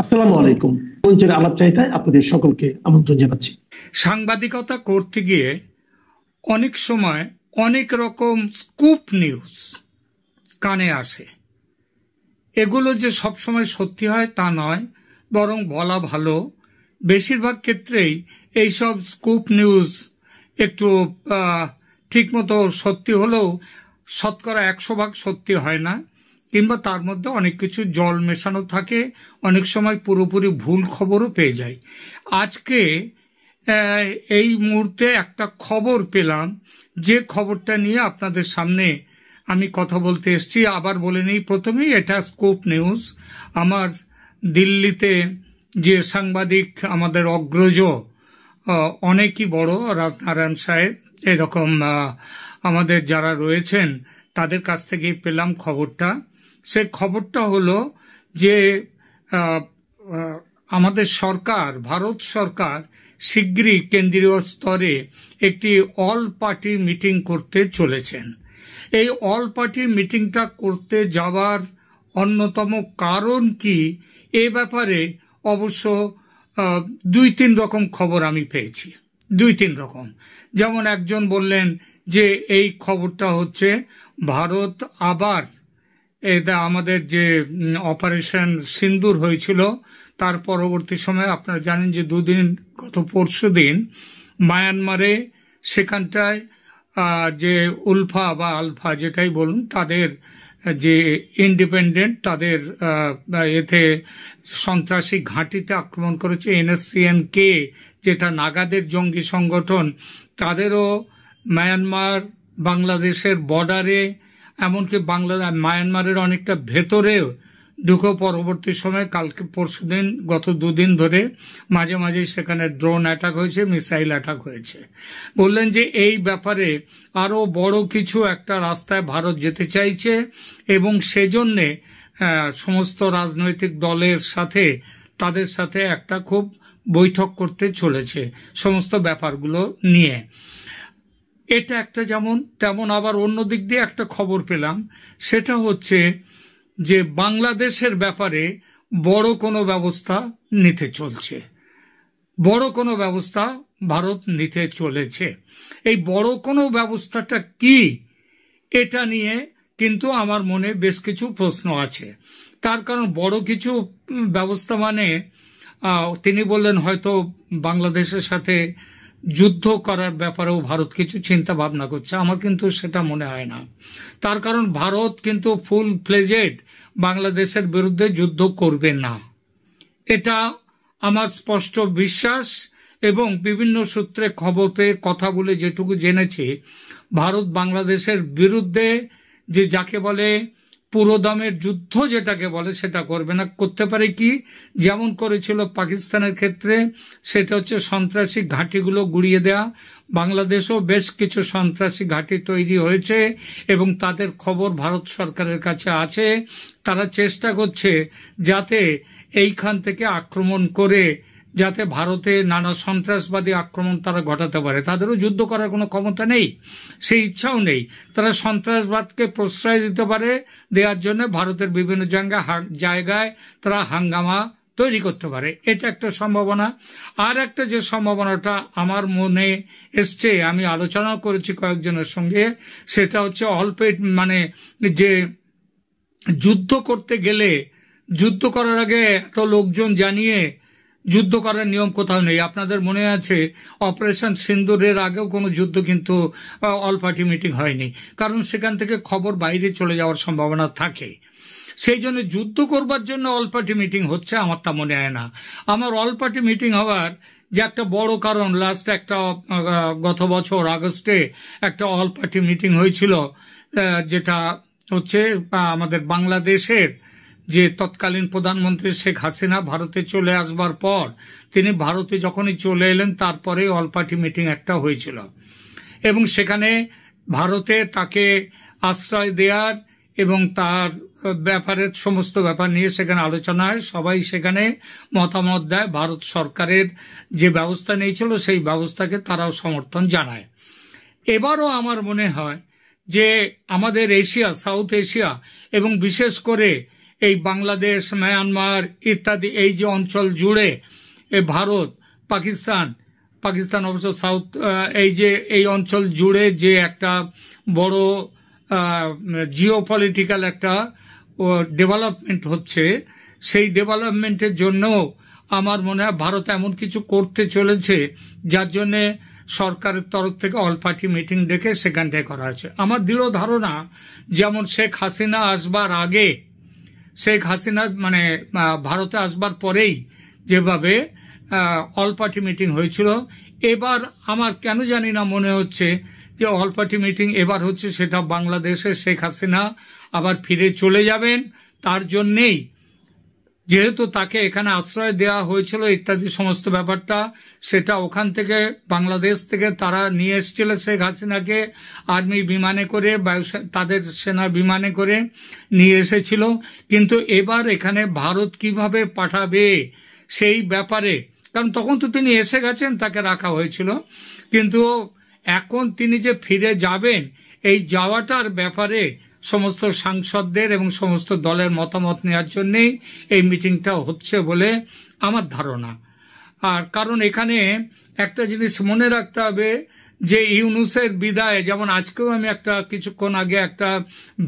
আসসালামু আলাইকুম। মঞ্চের আলাপচারিতায় আপনাদের সকলকে আমন্ত্রণ জানাচ্ছি। সাংবাদিকতা করতে গিয়ে অনেক সময় অনেক রকম স্কুপ নিউজ কানে আসে। এগুলো যে সবসময় সত্যি হয় তা নয়, বরং বলা ভালো বেশিরভাগ ক্ষেত্রেই এইসব স্কুপ নিউজ একটু ঠিকমতো সত্যি হলেও শতকরা 100% সত্যি হয় না, কিংবা তার মধ্যে অনেক কিছু জল মেশানো থাকে। অনেক সময় পুরোপুরি ভুল খবরও পেয়ে যায়। আজকে এই মুহূর্তে একটা খবর পেলাম, যে খবরটা নিয়ে আপনাদের সামনে আমি কথা বলতে এসেছি। আবার বলে নিই প্রথমেই, এটা স্কুপ নিউজ। আমার দিল্লিতে যে সাংবাদিক আমাদের অগ্রজ অনেকই বড়, রাজনারায়ণ সাহেব, এরকম আমাদের যারা রয়েছেন তাদের কাছ থেকেই পেলাম খবরটা। সে খবরটা হলো যে আমাদের সরকার, ভারত সরকার শিগগিরই কেন্দ্রীয় স্তরে একটি অল পার্টি মিটিং করতে চলেছেন। এই অল পার্টি মিটিংটা করতে যাওয়ার অন্যতম কারণ কি, এ ব্যাপারে অবশ্য 2-3 রকম খবর আমি পেয়েছি। 2-3 রকম। যেমন একজন বললেন যে এই খবরটা হচ্ছে ভারত আবার এটা আমাদের যে অপারেশন সিন্দুর হয়েছিল তার পরবর্তী সময়ে আপনারা জানেন যে গত পরশুদিন মায়ানমারে, সেখানটায় যে উলফা বা আলফা যেটাই বলুন, তাদের যে ইন্ডিপেন্ডেন্ট, তাদের এতে সন্ত্রাসী ঘাঁটিতে আক্রমণ করেছে। NSCN-K, যেটা নাগাদের জঙ্গি সংগঠন, তাদেরও মায়ানমার বাংলাদেশের বর্ডারে, এমনকি মায়ানমারের অনেকটা ভেতরেও ঢুকে পরবর্তী সময় কালকে পরশুদিন গত 2 দিন ধরে মাঝে মাঝে সেখানে ড্রোন অ্যাটাক হয়েছে, মিসাইল অ্যাটাক হয়েছে। বললেন যে এই ব্যাপারে আরো বড় কিছু একটা রাস্তায় ভারত যেতে চাইছে এবং সেজন্যে সমস্ত রাজনৈতিক দলের সাথে, তাদের সাথে একটা খুব বৈঠক করতে চলেছে সমস্ত ব্যাপারগুলো নিয়ে। এটা একটা যেমন, তেমন আবার অন্য দিক দিয়ে একটা খবর পেলাম, সেটা হচ্ছে যে বাংলাদেশের ব্যাপারে বড় কোনো ব্যবস্থা নিতে চলছে। বড় কোনো ব্যবস্থা ভারত নিতে চলেছে। এই বড় কোনো ব্যবস্থাটা কি, এটা নিয়ে কিন্তু আমার মনে বেশ কিছু প্রশ্ন আছে। তার কারণ বড় কিছু ব্যবস্থা মানে তিনি বললেন হয়তো বাংলাদেশের সাথে যুদ্ধ করার ব্যাপারেও ভারত কিছু চিন্তা ভাবনা করছে। আমার কিন্তু সেটা মনে হয় না। তার কারণ ভারত কিন্তু ফুল ফ্লেজেড বাংলাদেশের বিরুদ্ধে যুদ্ধ করবে না, এটা আমার স্পষ্ট বিশ্বাস। এবং বিভিন্ন সূত্রে খবর পেয়ে কথা বলে যেটুকু জেনেছি, ভারত বাংলাদেশের বিরুদ্ধে যে যাকে বলে পুরোদমের যুদ্ধ যেটাকে বলে সেটা করবে না। করতে পারে কি, যেমন করেছিল পাকিস্তানের ক্ষেত্রে, সেটা হচ্ছে সন্ত্রাসী ঘাঁটিগুলো গুড়িয়ে দেয়া। বাংলাদেশও বেশ কিছু সন্ত্রাসী ঘাঁটি তৈরি হয়েছে এবং তাদের খবর ভারত সরকারের কাছে আছে। তারা চেষ্টা করছে যাতে এইখান থেকে আক্রমণ করে যাতে ভারতে নানা সন্ত্রাসবাদী আক্রমণ তারা ঘটাতে পারে। তাদেরও যুদ্ধ করার কোনো ক্ষমতা নেই, সেই ইচ্ছাও নেই। তারা সন্ত্রাসবাদকে প্রশ্রয় দিতে পারে, দেওয়ার জন্য ভারতের বিভিন্ন জায়গায় তারা হাঙ্গামা তৈরি করতে পারে। এটা একটা সম্ভাবনা। আর একটা যে সম্ভাবনাটা আমার মনে এসছে, আমি আলোচনা করেছি কয়েকজনের সঙ্গে, সেটা হচ্ছে মানে যে যুদ্ধ করতে গেলে, যুদ্ধ করার আগে এত লোকজন জানিয়ে যুদ্ধ করার নিয়ম কোথাও নেই। আপনাদের মনে আছে অপারেশন সিন্দুরের আগেও কোনো যুদ্ধ কিন্তু অল পার্টি মিটিং হয়নি, কারণ সেখান থেকে খবর বাইরে চলে যাওয়ার সম্ভাবনা থাকে। সেই জন্য যুদ্ধ করবার জন্য অল পার্টি মিটিং হচ্ছে আমার তা মনে হয় না। আমার অল পার্টি মিটিং হওয়ার যে একটা বড় কারণ, লাস্ট একটা গত বছর আগস্টে একটা অল পার্টি মিটিং হয়েছিল, যেটা হচ্ছে আমাদের বাংলাদেশের যে তৎকালীন প্রধানমন্ত্রী শেখ হাসিনা ভারতে চলে আসবার পর, তিনি ভারতে যখনই চলে এলেন তারপরে অল পার্টি মিটিং একটা হয়েছিল এবং সেখানে ভারতে তাকে আশ্রয় দেওয়ার এবং তার ব্যাপারে সমস্ত ব্যাপার নিয়ে সেখানে আলোচনা হয়। সবাই সেখানে মতামত দেয়। ভারত সরকারের যে ব্যবস্থা নিয়েছিল সেই ব্যবস্থাকে তারাও সমর্থন জানায়। এবারও আমার মনে হয় যে আমাদের এশিয়া, সাউথ এশিয়া এবং বিশেষ করে এই বাংলাদেশ, মায়ানমার ইত্যাদি এই যে অঞ্চল জুড়ে ভারত, পাকিস্তান অবশ্য সাউথ, এই অঞ্চল জুড়ে যে একটা বড় জিওপলিটিক্যাল একটা ডেভেলপমেন্ট হচ্ছে, সেই ডেভেলপমেন্টের জন্য আমার মনে হয় ভারত এমন কিছু করতে চলেছে যার জন্য সরকারের তরফ থেকে অল পার্টি মিটিং ডেকে সেখানটায় করা হয়েছে। আমার দৃঢ় ধারণা যেমন শেখ হাসিনা আসবার আগে, শেখ হাসিনা মানে ভারতে আসবার পরেই যেভাবে অল পার্টি মিটিং হয়েছিল, এবার আমার কেন জানি না মনে হচ্ছে যে অল পার্টি মিটিং এবার হচ্ছে সেটা বাংলাদেশে শেখ হাসিনা আবার ফিরে চলে যাবেন, তার জন্যেই যেহেতু তাকে এখানে আশ্রয় দেওয়া হয়েছিল ইত্যাদি সমস্ত ব্যাপারটা, সেটা ওখান থেকে বাংলাদেশ থেকে তারা নিয়ে এসেছিল শেখ হাসিনাকে আর্মি বিমানে করে, তাদের সেনা বিমানে করে নিয়ে এসেছিল। কিন্তু এবার এখানে ভারত কিভাবে পাঠাবে সেই ব্যাপারে, কারণ তখন তো তিনি এসে গেছেন, তাকে রাখা হয়েছিল, কিন্তু এখন তিনি যে ফিরে যাবেন এই যাওয়াটার ব্যাপারে সমস্ত সাংসদদের এবং সমস্ত দলের মতামত নেওয়ার জন্যই এই মিটিংটা হচ্ছে বলে আমার ধারণা। আর কারণ এখানে একটা জিনিস মনে রাখতে হবে যে ইউনূসের বিদায়, যেমন আজকেও আমি একটা কিছুক্ষণ আগে একটা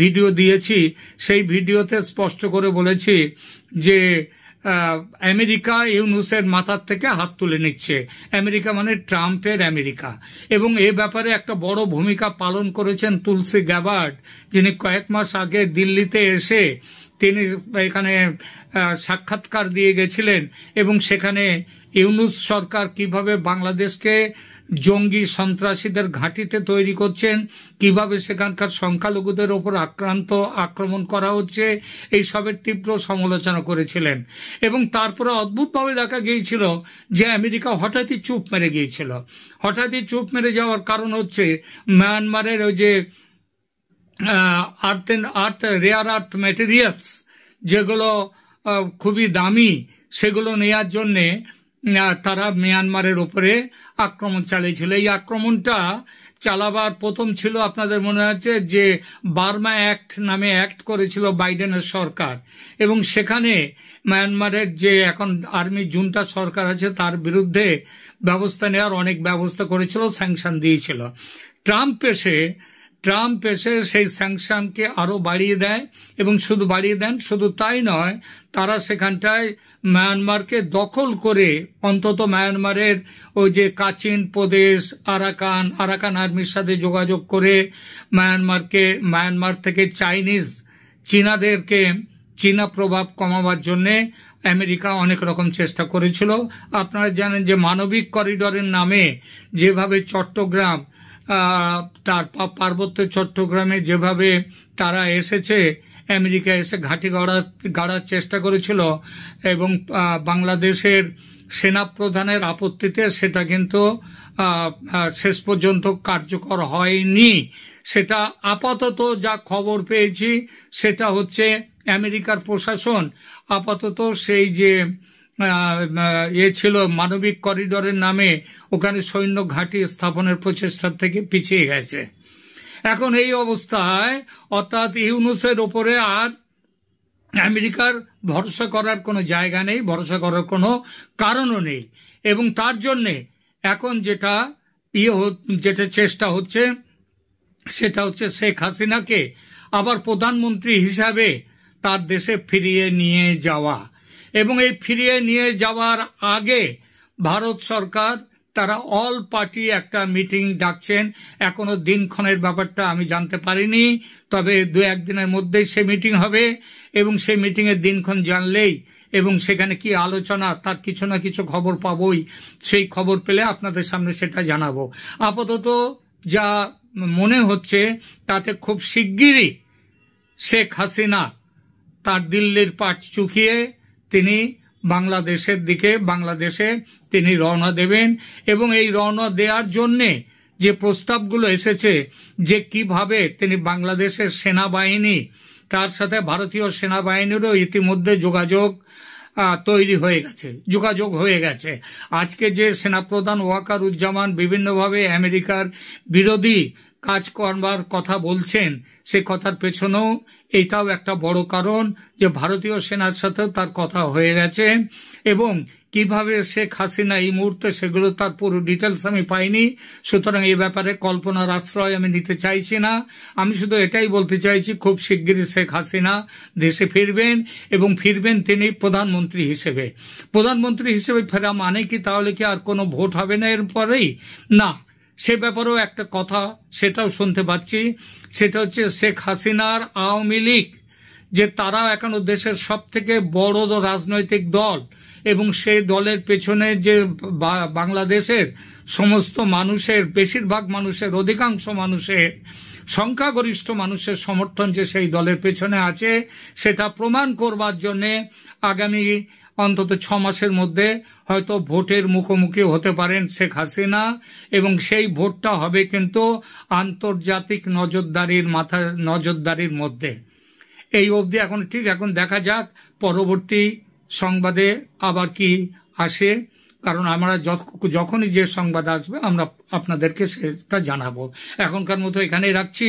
ভিডিও দিয়েছি, সেই ভিডিওতে স্পষ্ট করে বলেছি যে আমেরিকা ইউনূসের মাথার থেকে হাত তুলে নিচ্ছে। আমেরিকা মানে ট্রাম্পের আমেরিকা। এবং এ ব্যাপারে একটা বড় ভূমিকা পালন করেছেন তুলসী গ্যাবার্ড, যিনি কয়েক মাস আগে দিল্লিতে এসে তিনি এখানে সাক্ষাৎকার দিয়ে গেছিলেন এবং সেখানে ইউনূস সরকার কিভাবে বাংলাদেশকে জঙ্গি সন্ত্রাসীদের ঘাঁটিতে তৈরি করছেন, কিভাবে সেখানকার সংখ্যালঘুদের ওপর আক্রমণ করা হচ্ছে, এই সবের তীব্র সমালোচনা করেছিলেন। এবং তারপরে অদ্ভুতভাবে দেখা গিয়েছিল যে আমেরিকা হঠাৎই চুপ মেরে গিয়েছিল। হঠাৎই চুপ মেরে যাওয়ার কারণ হচ্ছে মায়ানমারের ওই যে রেয়ার আর্থ ম্যাটেরিয়ালস যেগুলো খুবই দামি, সেগুলো নেয়ার জন্যে তারা মিয়ানমারের উপরে আক্রমণ চালিয়েছিল। এই আক্রমণটা চালাবার প্রথম ছিল, আপনাদের মনে আছে যে বার্মা অ্যাক্ট নামে অ্যাক্ট করেছিল বাইডেনের সরকার, এবং সেখানে মিয়ানমারের যে এখন আর্মি জুন্টা সরকার আছে তার বিরুদ্ধে ব্যবস্থা নেওয়ার অনেক ব্যবস্থা করেছিল, স্যাংশন দিয়েছিল। ট্রাম্প এসে সেই স্যাংশনকে আরো বাড়িয়ে দেয়, এবং শুধু বাড়িয়ে দেন, শুধু তাই নয়, তারা সেখানটায় মায়ানমারকে দখল করে, অন্তত মায়ানমারের ওই যে কাচিন প্রদেশ, আরাকান আর্মির সাথে যোগাযোগ করে মায়ানমার থেকে চীনা প্রভাব কমাবার জন্যে আমেরিকা অনেক রকম চেষ্টা করেছিল। আপনারা জানেন যে মানবিক করিডোরের নামে যেভাবে চট্টগ্রাম, তার পার্বত্য চট্টগ্রামে যেভাবে তারা এসেছে, আমেরিকা এসে ঘাঁটি গাড়ার চেষ্টা করেছিল, এবং বাংলাদেশের সেনাপ্রধানের আপত্তিতে সেটা কিন্তু শেষ পর্যন্ত কার্যকর হয়নি। সেটা আপাতত যা খবর পেয়েছি সেটা হচ্ছে আমেরিকার প্রশাসন আপাতত সেই যে ছিল মানবিক করিডোরের নামে ওখানে সৈন্য ঘাঁটি স্থাপনের প্রচেষ্টার থেকে পিছিয়ে গেছে। এখন এই অবস্থায় অর্থাৎ ইউনূসের ওপরে আর আমেরিকার ভরসা করার কোনো জায়গা নেই, ভরসা করার কোনো কারণও নেই। এবং তার জন্যে এখন যেটা চেষ্টা হচ্ছে সেটা হচ্ছে শেখ হাসিনাকে আবার প্রধানমন্ত্রী হিসাবে তার দেশে ফিরিয়ে নিয়ে যাওয়া। এবং এই ফিরিয়ে নিয়ে যাওয়ার আগে ভারত সরকার তারা অল পার্টি একটা মিটিং ডাকছেন। এখনো দিনক্ষণের ব্যাপারটা আমি জানতে পারিনি, তবে দু একদিনের মধ্যেই সে মিটিং হবে, এবং সেই মিটিং এর দিনক্ষণ জানলেই এবং সেখানে কি আলোচনা তার কিছু না কিছু খবর পাবই। সেই খবর পেলে আপনাদের সামনে সেটা জানাবো। আপাতত যা মনে হচ্ছে তাতে খুব শিগগিরই শেখ হাসিনা তার দিল্লির পাট চুকিয়ে তিনি বাংলাদেশে তিনি রওনা দেবেন। এবং এই রওনা দেওয়ার জন্যে যে প্রস্তাবগুলো এসেছে যে কিভাবে তিনি বাংলাদেশের সেনাবাহিনী তার সাথে ভারতীয় সেনাবাহিনীরও ইতিমধ্যে যোগাযোগ হয়ে গেছে। আজকে যে সেনাপ্রধান ওয়াকারুজ্জামান বিভিন্নভাবে আমেরিকার বিরোধী কাজ করবার কথা বলছেন, সে কথার পেছনেও এটাও একটা বড় কারণ যে ভারতীয় সেনার সাথেও তার কথা হয়ে গেছে। এবং কিভাবে শেখ হাসিনা এই মুহূর্তে, সেগুলো তার পুরো ডিটেলস আমি পাইনি, সুতরাং এই ব্যাপারে কল্পনার আশ্রয় আমি নিতে চাইছি না। আমি শুধু এটাই বলতে চাইছি, খুব শিগগিরই শেখ হাসিনা দেশে ফিরবেন, এবং ফিরবেন তিনি প্রধানমন্ত্রী হিসেবে। প্রধানমন্ত্রী হিসেবে ফেরা মানে কি তাহলে কি আর কোনো ভোট হবে না এর পরেই? না, সে ব্যাপারেও একটা কথা সেটাও শুনতে পাচ্ছি, সেটা হচ্ছে শেখ হাসিনার আওয়ামী লীগ, যে তারা এখন দেশের সব থেকে বড় রাজনৈতিক দল, এবং সেই দলের পেছনে যে বাংলাদেশের সমস্ত মানুষের, বেশিরভাগ মানুষের, অধিকাংশ মানুষের, সংখ্যাগরিষ্ঠ মানুষের সমর্থন যে সেই দলের পেছনে আছে, সেটা প্রমাণ করবার জন্যে আগামী অন্তত 6 মাসের মধ্যে হয়তো ভোটের মুখোমুখি হতে পারেন শেখ হাসিনা, এবং সেই ভোটটা হবে কিন্তু আন্তর্জাতিক নজরদারির মধ্যে। এই অবধি এখন ঠিক, এখন দেখা যাক পরবর্তী সংবাদে আবার কি আসে, কারণ আমরা যখনই যে সংবাদ আসবে আমরা আপনাদেরকে সেটা জানাবো। এখনকার মতো এখানেই রাখছি।